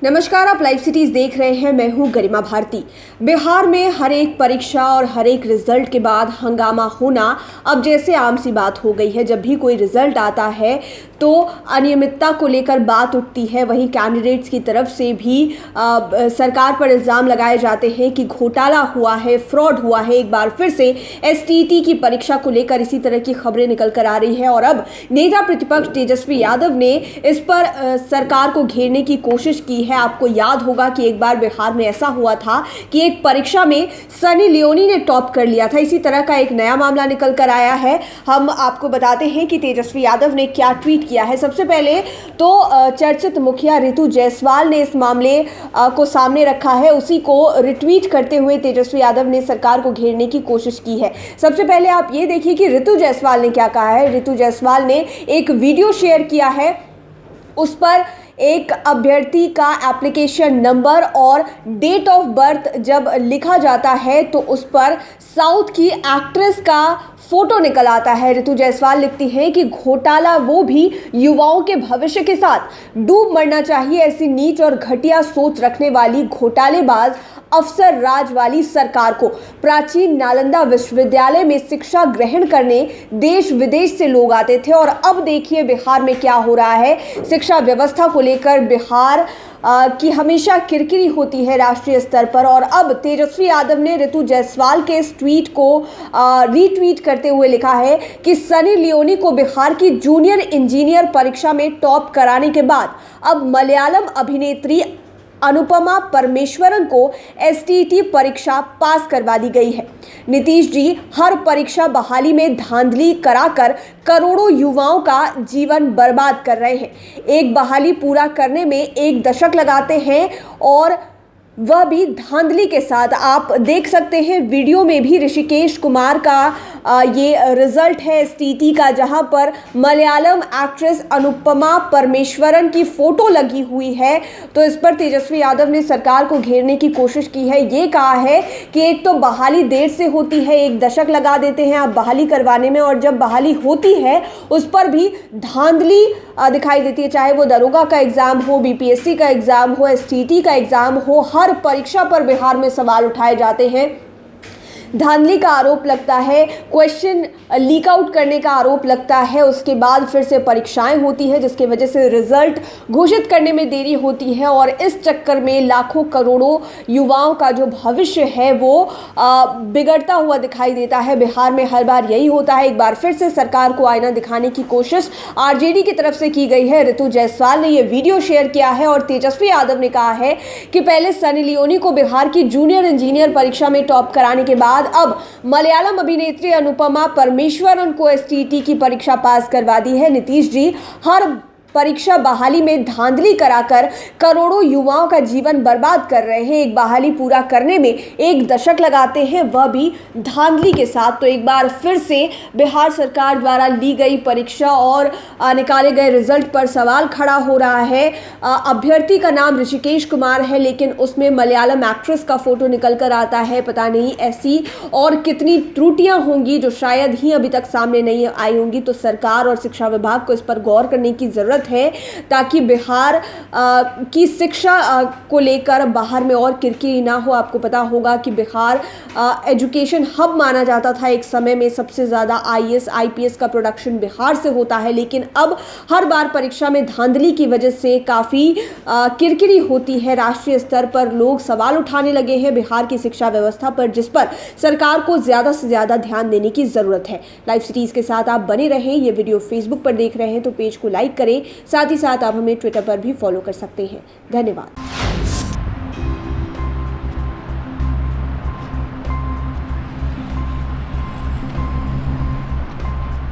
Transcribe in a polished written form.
नमस्कार, आप live cities देख रहे हैं। मैं हूं गरिमा भारती। बिहार में हर एक परीक्षा और हर एक रिजल्ट के बाद हंगामा होना अब जैसे आम सी बात हो गई है। जब भी कोई रिजल्ट आता है तो अनियमितता को लेकर बात उठती है। वहीं कैंडिडेट्स की तरफ से भी सरकार पर इल्ज़ाम लगाए जाते हैं कि घोटाला हुआ है, फ्रॉड हुआ है। एक बार फिर से एसटीईटी की परीक्षा को लेकर इसी तरह की खबरें निकल कर आ रही है और अब नेता प्रतिपक्ष तेजस्वी यादव ने इस पर सरकार को घेरने की कोशिश की है। आपको याद होगा कि एक बार बिहार में ऐसा हुआ था कि एक परीक्षा में सनी लियोनी ने टॉप कर लिया था। इसी तरह का एक नया मामला निकल कर आया है। हम आपको बताते हैं कि तेजस्वी यादव ने क्या ट्वीट किया है। सबसे पहले तो चर्चित मुखिया रितु जायसवाल ने इस मामले को सामने रखा है। उसी को रिट्वीट करते हुए तेजस्वी यादव ने सरकार को घेरने की कोशिश की है। सबसे पहले आप ये देखिए कि रितु जायसवाल ने क्या कहा है। रितु जायसवाल ने एक वीडियो शेयर किया है। उस पर एक अभ्यर्थी का एप्लीकेशन नंबर और डेट ऑफ बर्थ जब लिखा जाता है तो उस पर साउथ की एक्ट्रेस का फोटो निकल आता है। रितु जायसवाल लिखती हैं कि घोटाला वो भी युवाओं के भविष्य के साथ डूब मरना चाहिए। ऐसी नीच और घटिया सोच रखने वाली घोटालेबाज अफसर राज वाली सरकार को प्राचीन नालंदा विश्वविद्यालय में शिक्षा ग्रहण करने देश विदेश से लोग आते थे और अब देखिए बिहार में क्या हो रहा है। शिक्षा व्यवस्था को लेकर बिहार की हमेशा किरकिरी होती है राष्ट्रीय स्तर पर और अब तेजस्वी यादव ने रितु जायसवाल के इस ट्वीट को रीट्वीट करते हुए लिखा है कि सनी लियोनी को बिहार की जूनियर इंजीनियर परीक्षा में टॉप कराने के बाद अब मलयालम अभिनेत्री अनुपमा परमेश्वरन को एसटीईटी परीक्षा पास करवा दी गई है। नीतीश जी हर परीक्षा बहाली में धांधली कराकर करोड़ों युवाओं का जीवन बर्बाद कर रहे हैं। एक बहाली पूरा करने में 1 दशक लगाते हैं और वह भी धांधली के साथ। आप देख सकते हैं वीडियो में भी ऋषिकेश कुमार का ये रिजल्ट है एसटीईटी का, जहां पर मलयालम एक्ट्रेस अनुपमा परमेश्वरन की फोटो लगी हुई है। तो इस पर तेजस्वी यादव ने सरकार को घेरने की कोशिश की है। ये कहा है कि एक तो बहाली देर से होती है, 1 दशक लगा देते हैं आप बहाली करवाने में, और जब बहाली होती है उस पर भी धांधली दिखाई देती है। चाहे वो दरोगा का एग्जाम हो, बीपीएससी का एग्जाम हो, एसटीईटी का एग्जाम हो, हर परीक्षा पर बिहार में सवाल उठाए जाते हैं। धांधली का आरोप लगता है, क्वेश्चन लीक आउट करने का आरोप लगता है, उसके बाद फिर से परीक्षाएं होती हैं जिसकी वजह से रिजल्ट घोषित करने में देरी होती है और इस चक्कर में लाखों करोड़ों युवाओं का जो भविष्य है वो बिगड़ता हुआ दिखाई देता है। बिहार में हर बार यही होता है। एक बार फिर से सरकार को आईना दिखाने की कोशिश आरजेडी की तरफ से की गई है। रितु जायसवाल ने यह वीडियो शेयर किया है और तेजस्वी यादव ने कहा है कि पहले सनी लियोनी को बिहार की जूनियर इंजीनियर परीक्षा में टॉप कराने के बाद अब मलयालम अभिनेत्री अनुपमा परमेश्वरन को एसटीईटी की परीक्षा पास करवा दी है। नीतीश जी हर परीक्षा बहाली में धांधली कराकर करोड़ों युवाओं का जीवन बर्बाद कर रहे हैं। एक बहाली पूरा करने में 1 दशक लगाते हैं, वह भी धांधली के साथ। तो एक बार फिर से बिहार सरकार द्वारा ली गई परीक्षा और निकाले गए रिजल्ट पर सवाल खड़ा हो रहा है। अभ्यर्थी का नाम ऋषिकेश कुमार है, लेकिन उसमें मलयालम एक्ट्रेस का फोटो निकल कर आता है। पता नहीं ऐसी और कितनी त्रुटियां होंगी जो शायद ही अभी तक सामने नहीं आई होंगी। तो सरकार और शिक्षा विभाग को इस पर गौर करने की जरूरत है ताकि बिहार की शिक्षा को लेकर बाहर में और किरकिरी ना हो। आपको पता होगा कि बिहार एजुकेशन हब माना जाता था एक समय में। सबसे ज़्यादा आईएएस आईपीएस का प्रोडक्शन बिहार से होता है, लेकिन अब हर बार परीक्षा में धांधली की वजह से काफ़ी किरकिरी होती है। राष्ट्रीय स्तर पर लोग सवाल उठाने लगे हैं बिहार की शिक्षा व्यवस्था पर, जिस पर सरकार को ज़्यादा से ज़्यादा ध्यान देने की ज़रूरत है। लाइव सिटीज़ के साथ आप बने रहें। ये वीडियो फेसबुक पर देख रहे हैं तो पेज को लाइक करें। साथ ही साथ आप हमें ट्विटर पर भी फॉलो कर सकते हैं। धन्यवाद।